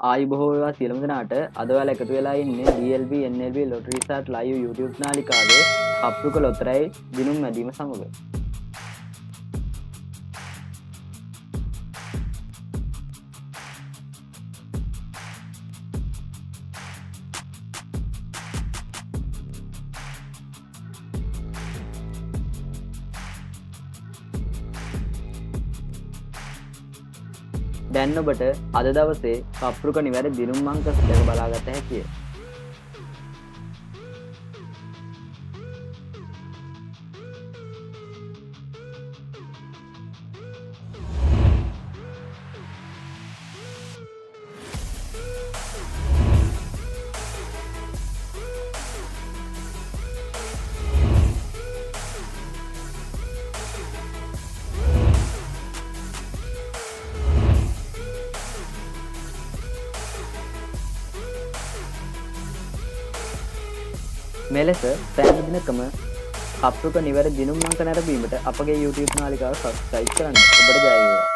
ආයු බොහෝ වේවා සියලුම දෙනාට අද ඔයාලා එකතු වෙලා ඉන්නේ DLB NLB Lottery Start live YouTube නාලිකාවේ කප්පුක ලොතරැයි දිනුම් මැදීම සමග දැන් ඔබට අද දවසේ කප්පුක නිවැරදි දිනුම් අංක දෙක බලාගත හැකියි. මෙලෙස සෑම දිනකම කප්පුක නිවැරදි දිනුම් අංක නැරඹීමට අපගේ YouTube නාලිකාව සබ්ස්ක්‍රයිබ් කරන්න. ඔබට ජය වේවා.